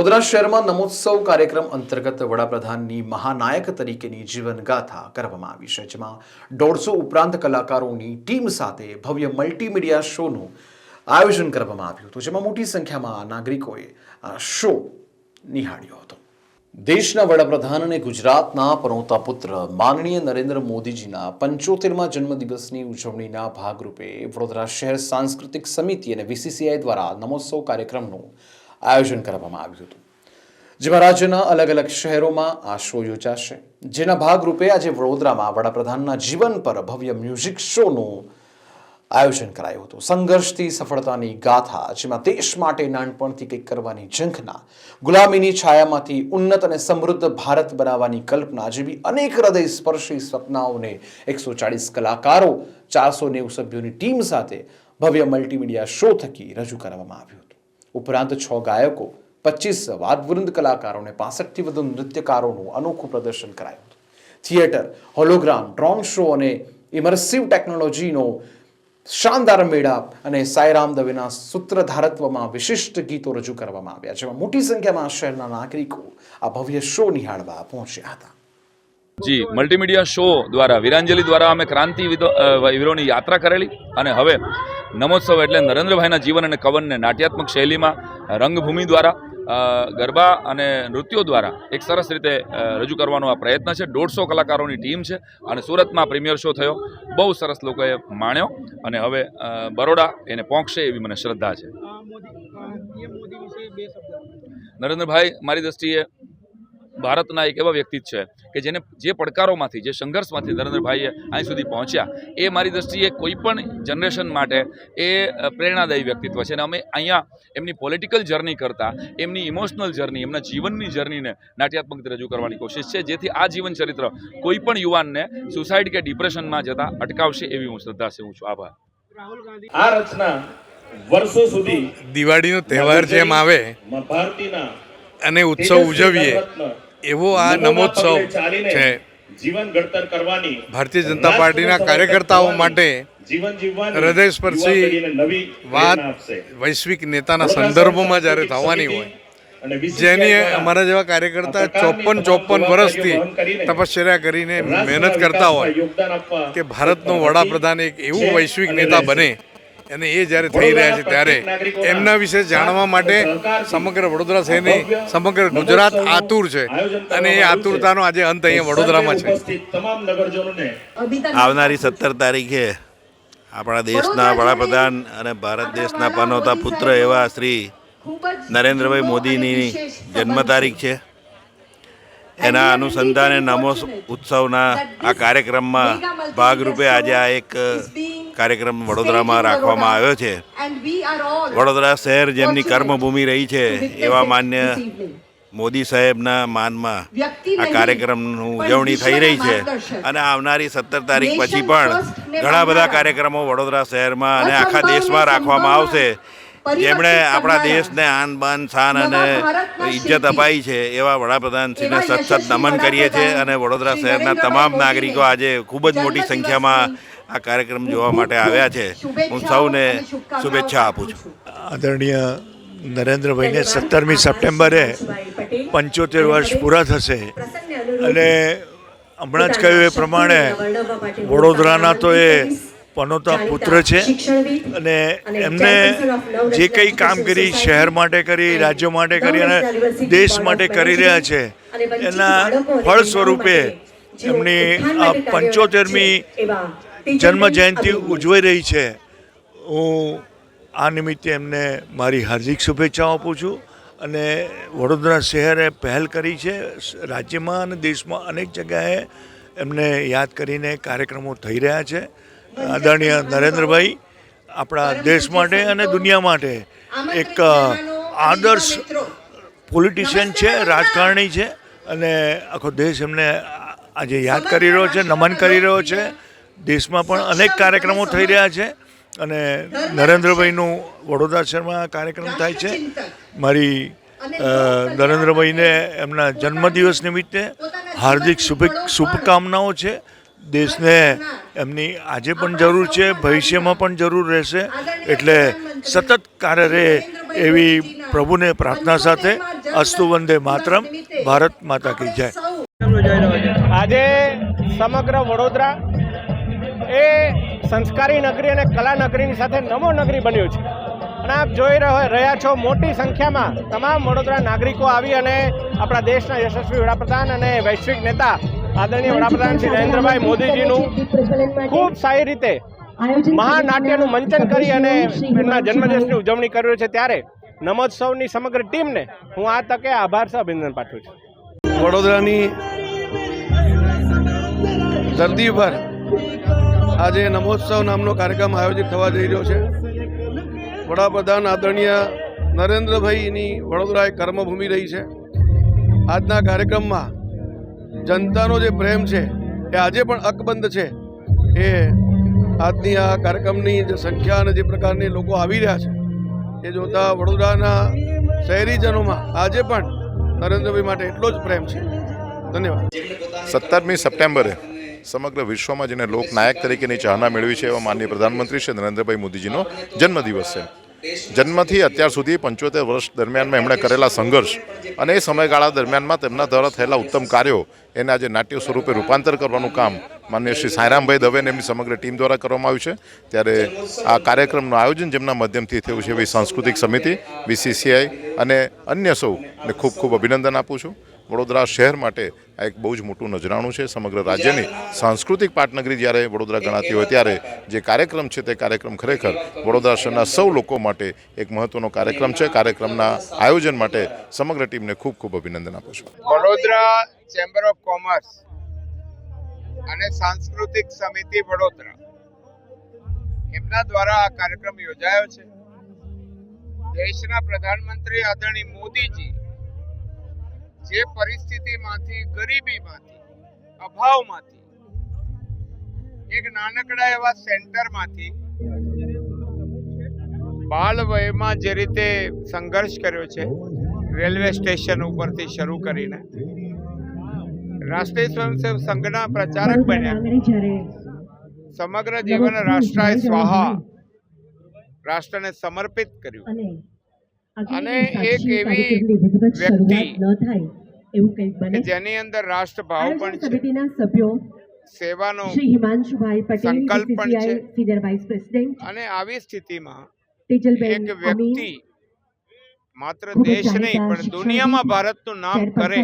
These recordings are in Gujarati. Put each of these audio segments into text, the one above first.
વડોદરા શહેરમાં નમોત્સવ કાર્યક્રમ અંતર્ગત વડાપ્રધાનની મહાનાયક તરીકેની જીવનગાથા કરવામાં આવી છે, જેમાં 150 ઉપરાંત કલાકારોની ટીમ સાથે ભવ્ય મલ્ટીમીડિયા શોનું આયોજન કરવામાં આવ્યું હતું, જેમાં મોટી સંખ્યામાં નાગરિકોએ આ શો નિહાળ્યો હતો. દેશના વડાપ્રધાન અને ગુજરાતના પનોતા પુત્ર માનનીય નરેન્દ્ર મોદીજીના 75મા જન્મદિવસની ઉજવણીના ભાગરૂપે વડોદરા શહેર સાંસ્કૃતિક સમિતિ અને VCCI દ્વારા નમોત્સવ કાર્યક્રમનું આયોજન કરવામાં આવ્યું હતું, જેમાં રાજ્યના અલગ અલગ શહેરોમાં આ શો યોજાશે. જેના ભાગરૂપે આજે વડોદરામાં વડાપ્રધાનના જીવન પર ભવ્ય મ્યુઝિક શોનું આયોજન કરાયું હતું. સંઘર્ષથી સફળતાની ગાથા, જેમાં દેશ માટે નાનપણથી કંઈક કરવાની ઝંખના, ગુલામીની છાયામાંથી ઉન્નત અને સમૃદ્ધ ભારત બનાવવાની કલ્પના જેવી અનેક હૃદય સ્પર્શી સપનાઓને 140 કલાકારો 490 સભ્યોની ટીમ સાથે ભવ્ય મલ્ટીમીડિયા શો થકી રજૂ કરવામાં આવ્યું હતું. ઉપરાંત 6 ગાયકો, 25 વાદવૃંદ કલાકારો અને 65થી વધુ નૃત્યકારોનું અનોખું પ્રદર્શન કરાયું હતું. થિયેટર, હોલોગ્રામ, ડ્રોન શો અને ઇમર્સિવ ટેકનોલોજીનો શાનદાર મેળાપ અને સાંઈરામ દવેના સૂત્રધારત્વમાં વિશિષ્ટ ગીતો રજૂ કરવામાં આવ્યા, જેમાં મોટી સંખ્યામાં શહેરના નાગરિકો આ ભવ્ય શો નિહાળવા પહોંચ્યા હતા. જી, મલ્ટીમીડિયા શો દ્વારા વીરાંજલિ દ્વારા અમે ક્રાંતિ વીરોની યાત્રા કરેલી અને હવે નમોત્સવ એટલે નરેન્દ્રભાઈના જીવન અને કવનને નાટ્યાત્મક શૈલીમાં રંગભૂમિ દ્વારા ગરબા અને નૃત્યો દ્વારા એક સરસ રીતે રજૂ કરવાનો આ પ્રયત્ન છે. 150 કલાકારોની ટીમ છે અને સુરતમાં પ્રીમિયર શો થયો, બહુ સરસ લોકોએ માણ્યો અને હવે બરોડા એને પહોંચશે એવી મને શ્રદ્ધા છે. નરેન્દ્રભાઈ મારી દ્રષ્ટિએ ભારતના એક એવા વ્યક્તિ છે કે જેને જે પડકારોમાંથી, જે સંઘર્ષમાંથી નરેન્દ્રભાઈએ અહીં સુધી પહોંચ્યા, એ મારી દ્રષ્ટિએ કોઈ પણ જનરેશન માટે એ પ્રેરણાદાયી વ્યક્તિત્વ છે. અને અમે અહીંયા એમની પોલિટિકલ જર્ની કરતાં એમની ઇમોશનલ જર્ની, એમના જીવનની જર્નીને નાટ્યાત્મક રીતે રજૂ કરવાની કોશિશ છે, જેથી આ જીવન ચરિત્ર કોઈ પણ યુવાનને સુસાઇડ કે ડિપ્રેશનમાં જતા અટકાવશે એવી હું શ્રદ્ધા છે. હું છું. આભાર. આ રચના વર્ષો સુધી દિવાળીનો તહેવાર જેમ આવે અને ઉત્સવ ઉજવીએ એવો આ નમોત્સવ છે. જીવન ઘડતર કરવાની ભારતીય જનતા પાર્ટીના કાર્યકર્તાઓ માટે હૃદયસ્પર્શી વાત વૈશ્વિક નેતાના સંદર્ભમાં જ્યારે થવાની હોય, જેની અમારા જેવા કાર્યકર્તા 54 વર્ષથી તપશ્ચર્યા કરીને મહેનત કરતા હોય કે ભારતનો વડાપ્રધાન એક એવું વૈશ્વિક નેતા બને, અને એ જ્યારે થઈ રહ્યા છે ત્યારે એમના વિશે જાણવા માટે સમગ્ર વડોદરા શહેરની સમગ્ર ગુજરાત આતુર છે અને એ આતુરતાનો આજે અંત અહીંયા વડોદરામાં છે. આવનારી 17 તારીખે આપણા દેશના વડાપ્રધાન અને ભારત દેશના પનોતા પુત્ર એવા શ્રી નરેન્દ્રભાઈ મોદીની જન્મ તારીખ છે. એના અનુસંધાને નમો ઉત્સવના આ કાર્યક્રમમાં ભાગરૂપે આજે આ એક કાર્યક્રમ વડોદરામાં રાખવામાં આવ્યો છે. વડોદરા શહેર જેમની કર્મભૂમિ રહી છે એવા માન્ય મોદી સાહેબના માનમાં આ કાર્યક્રમનું ઉજવણી થઈ રહી છે અને આવનારી 17 તારીખ પછી પણ ઘણા બધા કાર્યક્રમો વડોદરા શહેરમાં અને આખા દેશમાં રાખવામાં આવશે. જેમણે આપણા દેશને આન બાન શાન અને ઇજ્જત અપાઈ છે એવા વડાપ્રધાનશ્રીને સતત નમન કરીએ છીએ અને વડોદરા શહેરના તમામ નાગરિકો આજે ખૂબ જ મોટી સંખ્યામાં આ કાર્યક્રમ જોવા માટે આવ્યા છે. હું સૌને શુભેચ્છા આપું છું. આદરણીય નરેન્દ્રભાઈને 17મી સપ્ટેમ્બરે 75 વર્ષ પૂરા થશે અને હમણાં જ કહ્યું એ પ્રમાણે વડોદરાના તો એ પનોતા પુત્ર છે અને એમને જે કંઈ કામગીરી શહેર માટે કરી, રાજ્ય માટે કરી અને દેશ માટે કરી રહ્યા છે, એના ફળ સ્વરૂપે એમની આ 75મી જન્મ જયંતિ ઉજવાઈ રહી છે. હું આ નિમિત્તે એમને મારી હાર્દિક શુભેચ્છાઓ આપું છું અને વડોદરા શહેરે પહેલ કરી છે. રાજ્યમાં અને દેશમાં અનેક જગ્યાએ એમને યાદ કરીને કાર્યક્રમો થઈ રહ્યા છે. આદરણીય નરેન્દ્રભાઈ આપણા દેશ માટે અને દુનિયા માટે એક આદર્શ પોલિટિશિયન છે, રાજકારણી છે અને આખો દેશ એમને આજે યાદ કરી રહ્યો છે, નમન કરી રહ્યો છે. દેશમાં પણ અનેક કાર્યક્રમો થઈ રહ્યા છે અને નરેન્દ્રભાઈનું વડોદરા શહેરમાં કાર્યક્રમ થાય છે. મારી નરેન્દ્રભાઈને એમના જન્મદિવસ નિમિત્તે હાર્દિક શુભકામનાઓ છે. દેશને એમની આજે પણ જરૂર છે, ભવિષ્યમાં પણ જરૂર રહેશે. એટલે સતત કાર્ય રહે એવી પ્રભુને પ્રાર્થના સાથે અસ્તુ વંદે માતરમ. ભારત માતા કી જય. આજે સમગ્ર વડોદરા એ સંસ્કારી નગરી અને કલા નગરીની સાથે નમો નગરી બન્યું છે અને આપ જોઈ રહ્યા છો મોટી સંખ્યામાં તમામ વડોદરા નાગરિકો આવી અને આપણા દેશના યશસ્વી વડાપ્રધાન અને વૈશ્વિક નેતા આદરણીય વડાપ્રધાન શ્રી નરેન્દ્રભાઈ મોદીજીનું ખૂબ સારી રીતે મહાનાટ્યનું મંચન કરી અને એમના જન્મદિવસની ઉજવણી કરી રહ્યું છે. ત્યારે નમોત્સવની સમગ્ર ટીમને હું આ તકે આભાર સહ અભિનંદન પાઠવું છું. વડોદરાની ધરતી પર આજે નમોત્સવ નામનો કાર્યક્રમ આયોજિત થવા જઈ રહ્યો છે. વડાપ્રધાન આદરણીય નરેન્દ્રભાઈની વડોદરા એક કર્મભૂમિ રહી છે. આજના કાર્યક્રમમાં જનતાનો જે પ્રેમ છે એ આજે પણ અકબંધ છે. એ આજની આ કાર્યક્રમની જે સંખ્યા અને જે પ્રકારની લોકો આવી રહ્યા છે એ જોતા વડોદરાના શહેરીજનોમાં આજે પણ નરેન્દ્રભાઈ માટે એટલો જ પ્રેમ છે. ધન્યવાદ. 17મી સપ્ટેમ્બરે સમગ્ર વિશ્વમાં જેને લોકનાયક તરીકેની ચાહના મેળવી છે એવા માનનીય પ્રધાનમંત્રી શ્રી નરેન્દ્રભાઈ મોદીજીનો જન્મદિવસ છે. જન્મથી અત્યાર સુધી 75 વર્ષ દરમિયાનમાં એમણે કરેલા સંઘર્ષ અને એ સમયગાળા દરમિયાનમાં તેમના દ્વારા થયેલા ઉત્તમ કાર્યો એને આજે નાટ્ય સ્વરૂપે રૂપાંતર કરવાનું કામ માનનીય શ્રી સાંઈરામભાઈ દવે અને એમની સમગ્ર ટીમ દ્વારા કરવામાં આવ્યું છે. ત્યારે આ કાર્યક્રમનું આયોજન જેમના માધ્યમથી થયું છે એવી સાંસ્કૃતિક સમિતિ, BCCI અને અન્ય સૌને ખૂબ ખૂબ અભિનંદન આપું છું. વડોદરા શહેર માટે આ એક બહુ જ મોટું નજરાણું છે. સમગ્ર રાજ્યની સાંસ્કૃતિક પાટનગરી જ્યારે વડોદરા ગણાતી હોય ત્યારે જે કાર્યક્રમ છે તે કાર્યક્રમ ખરેખર વડોદરા શહેરના સૌ લોકો માટે એક મહત્વનો કાર્યક્રમ છે. કાર્યક્રમના આયોજન માટે સમગ્ર ટીમને ખૂબ ખૂબ અભિનંદન આપું છું. વડોદરા ચેમ્બર ઓફ કોમર્સ અને સાંસ્કૃતિક સમિતિ વડોદરા એમના દ્વારા આ કાર્યક્રમ યોજાયો છે. દેશના પ્રધાનમંત્રી આદરણીય મોદીજી જે પરિસ્થિતિમાંથી, ગરીબીમાંથી, અભાવમાંથી એક નાનકડા એવા સેન્ટરમાંથી બાળ વયમાં જે રીતે સંઘર્ષ કર્યો છે, રેલવે સ્ટેશન ઉપરથી શરૂ કરીને રાષ્ટ્રીય સ્વયંસેવક સંઘના પ્રચારક બન્યા, સમગ્ર જીવન રાષ્ટ્રાય સ્વાહા રાષ્ટ્રને સમર્પિત કર્યું અને એક એવી વ્યક્તિ કે જેની અંદર રાષ્ટ્રભાવ પણ છે, સેવાનો સંકલ્પ પણ છે. અને આવી સ્થિતિમાં એક વ્યક્તિ માત્ર દેશ નહીં પણ દુનિયામાં ભારતનું નામ કરે,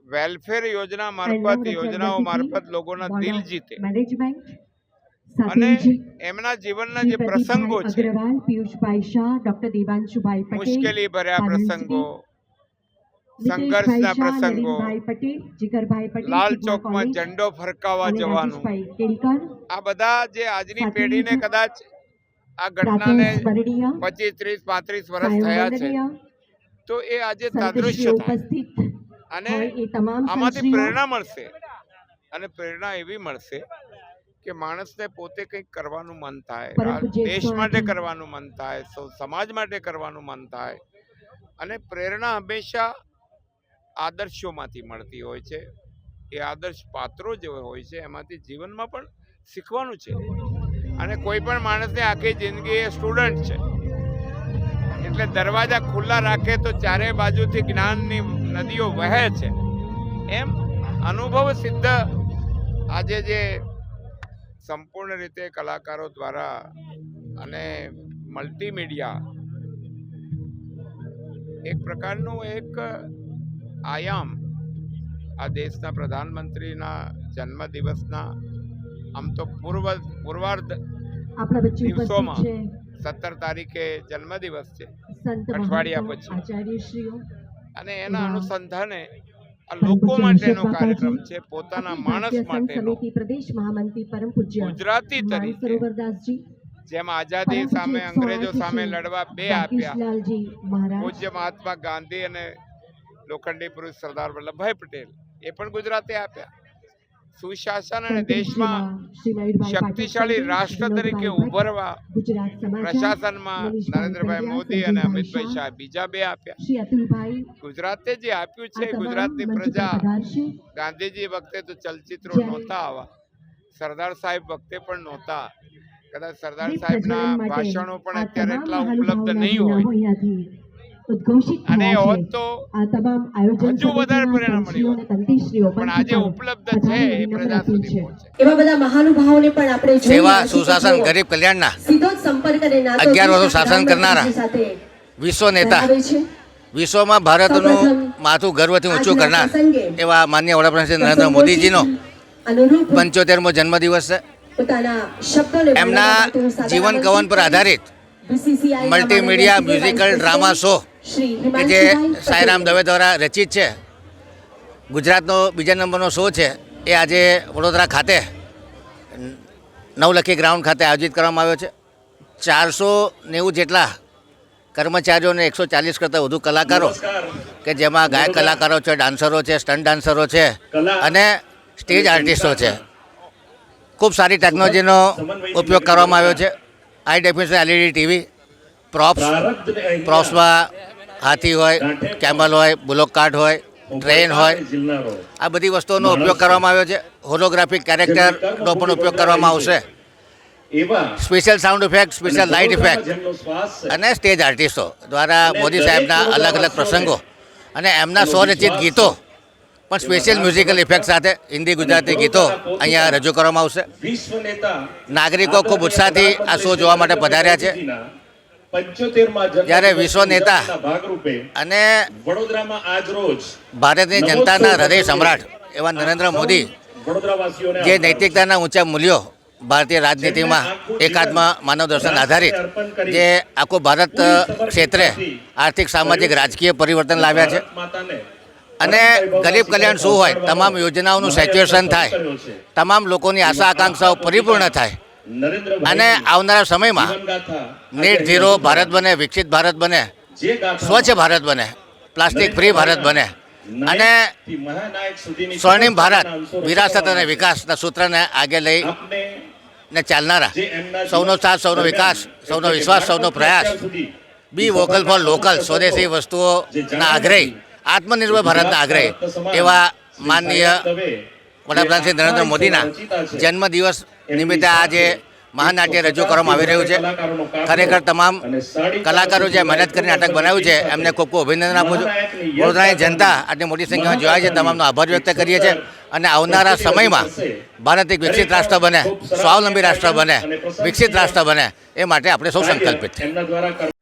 વેલફેર યોજના મારફત, યોજનાઓ મારફત લોકોના દિલ જીતે અને એમના જીવનના જે પ્રસંગો છે, મુશ્કેલી ભર્યા પ્રસંગો, સંઘર્ષના પ્રસંગો, લાલ ચોકમાં ઝંડો ફરકાવવા જવાનું, આ બધા જે આજની પેઢીને કદાચ આ ઘટનાને 25, 30, 35 વર્ષ થયા છે તો એ આજે તાદૃશ્ય થાય અને આમાંથી પ્રેરણા મળશે. અને પ્રેરણા એવી મળશે કે માણસને પોતે કંઈક કરવાનું મન થાય, દેશ માટે કરવાનું મન થાય, સમાજ માટે કરવાનું મન થાય. અને પ્રેરણા હંમેશા આદર્શોમાંથી મળતી હોય છે. એ આદર્શ પાત્રો જે હોય છે એમાંથી જીવનમાં પણ શીખવાનું છે. અને કોઈ પણ માણસને આખી જિંદગી એ સ્ટુડન્ટ છે એટલે દરવાજા ખુલ્લા રાખે તો ચારે બાજુથી જ્ઞાનની નદીઓ વહે છે. એમ અનુભવ સિદ્ધ આજે જે સંપૂર્ણ રીતે કલાકારો દ્વારા અને મલ્ટીમીડિયા એક પ્રકારનું એક આયામ આ દેશના પ્રધાનમંત્રીના જન્મદિવસના આમ તો પૂર્વાર્ધ દિવસોમાં 17 તારીખે જન્મદિવસ છે, અઠવાડિયા પછી, અને એના અનુસંધાને આ લોકો માટેનો કાર્યક્રમ છે, પોતાના માણસ માટેનો. ગુજરાતી તરીકે જેમ આઝાદી સામે, અંગ્રેજો સામે લડવા બે આપ્યા પૂજ્ય મહાત્મા ગાંધી અને લોખંડી પુરુષ સરદાર વલ્લભભાઈ પટેલ, એ પણ ગુજરાતે આપ્યા. સુશાસન અને દેશમાં શક્તિશાળી રાષ્ટ્ર તરીકે ઉભરવા પ્રશાસનમાં નરેન્દ્રભાઈ મોદી અને અમિતભાઈ શાહ બીજા બે આપ્યા. ગુજરાતે જે આપ્યું છે ગુજરાતની પ્રજા, ગાંધીજી વખતે તો ચલચિત્રો નહોતા આવા, સરદાર સાહેબ વખતે પણ નહોતા, કદાચ સરદાર સાહેબના ભાષણો પણ અત્યારે એટલા ઉપલબ્ધ નહીં હોય અને હોત તો હજુ વધારે પરિણામ મળ્યું પણ આજે ઉપલબ્ધ છે એ પ્રજા સુધી પહોંચે. એવા બધા મહાનુભાવોને પણ આપણે સેવા સુશાસન ગરીબ કલ્યાણના સીધો જ સંપર્ક અને નાતો 11 વર્ષ શાસન કરનારા વિશ્વ નેતા, વિશ્વમાં ભારતનું માથું ગર્વથી ઊંચું કરનાર એવા માનનીય વડાપ્રધાન શ્રી નરેન્દ્ર મોદીજીનો 75મો જન્મદિવસ છે. એમના જીવન કવન પર આધારિત મલ્ટીમીડિયા મ્યુઝિકલ ડ્રામા શો કે જે સાંઈરામ દવે દ્વારા રચિત છે, ગુજરાતનો બીજા નંબરનો શો છે, એ આજે વડોદરા ખાતે નવલખી ગ્રાઉન્ડ ખાતે આયોજિત કરવામાં આવ્યો છે. 490 જેટલા કર્મચારીઓ અને 140 કરતાં વધુ કલાકારો કે જેમાં ગાયક કલાકારો છે, ડાન્સરો છે, સ્ટન્ટ ડાન્સરો છે અને સ્ટેજ આર્ટિસ્ટો છે. ખૂબ સારી ટેકનોલોજીનો ઉપયોગ કરવામાં આવ્યો છે. હાઈ ડેફિનેશન LED ટીવી, પ્રોપ્સમાં હાથી હોય, કેમલ હોય, બુલોક કાર્ટ હોય, ટ્રેન હોય, આ બધી વસ્તુઓનો ઉપયોગ કરવામાં આવ્યો છે. હોલોગ્રાફિક કેરેક્ટરનો પણ ઉપયોગ કરવામાં આવશે. Special sound effect, special light effect અને સ્ટેજ આર્ટિસ્ટો દ્વારા મોદી સાહેબના અલગ અલગ પ્રસંગો અને એમના સ્વરચિત ગીતો પણ સ્પેશિયલ મ્યુઝિકલ ઇફેક્ટ સાથે હિન્દી ગુજરાતી ગીતો અહીંયા રજૂ કરવામાં આવશે. નાગરિકો ખૂબ ઉત્સાહથી આ શો જોવા માટે પધાર્યા છે. જ્યારે વિશ્વ નેતા અને ભારતની જનતાના હૃદય સમ્રાટ એવા નરેન્દ્ર મોદી જે નૈતિકતાના ઊંચા મૂલ્યો ભારતીય રાજનીતિમાં એકાત્મ માનવ દર્શન આધારિત જે આખું ભારત ક્ષેત્રે આર્થિક, સામાજિક, રાજકીય પરિવર્તન લાવ્યા છે અને ગરીબ કલ્યાણ શું હોય, તમામ યોજનાઓનું સેચ્યુએશન થાય, તમામ લોકોની આશા આકાંક્ષાઓ પરિપૂર્ણ થાય અને આવનારા સમયમાં નેટ ઝીરો ભારત બને, વિકસિત ભારત બને, સ્વચ્છ ભારત બને, પ્લાસ્ટિક ફ્રી ભારત બને અને સ્વર્ણિમ ભારત વિરાસત અને વિકાસના સૂત્રને આગળ લઈને ચાલનારા સૌનો સાથ, સૌનો વિકાસ, સૌનો વિશ્વાસ, સૌનો પ્રયાસ, બી વોકલ ફોર લોકલ, સ્વદેશી વસ્તુઓના આગ્રહી, આત્મનિર્ભર ભારતના આગ્રહી એવા માનનીય વડાપ્રધાન શ્રી નરેન્દ્ર મોદીના જન્મદિવસ નિમિત્તે આજે મહાનાટ્ય રજૂ કરવામાં આવી રહ્યું છે. ખરેખર તમામ કલાકારો જે મહેનત કરી નાટક બનાવ્યું છે એમને ખૂબ ખૂબ અભિનંદન આપું છું. વડોદરાની જનતા આટલી મોટી સંખ્યામાં જોડાય છે, તમામનો આભાર વ્યક્ત કરીએ છીએ અને આવનારા સમયમાં ભારત એક વિકસિત રાષ્ટ્ર બને, સ્વાવલંબી રાષ્ટ્ર બને, વિકસિત રાષ્ટ્ર બને એ માટે આપણે સૌ સંકલ્પિત છીએ.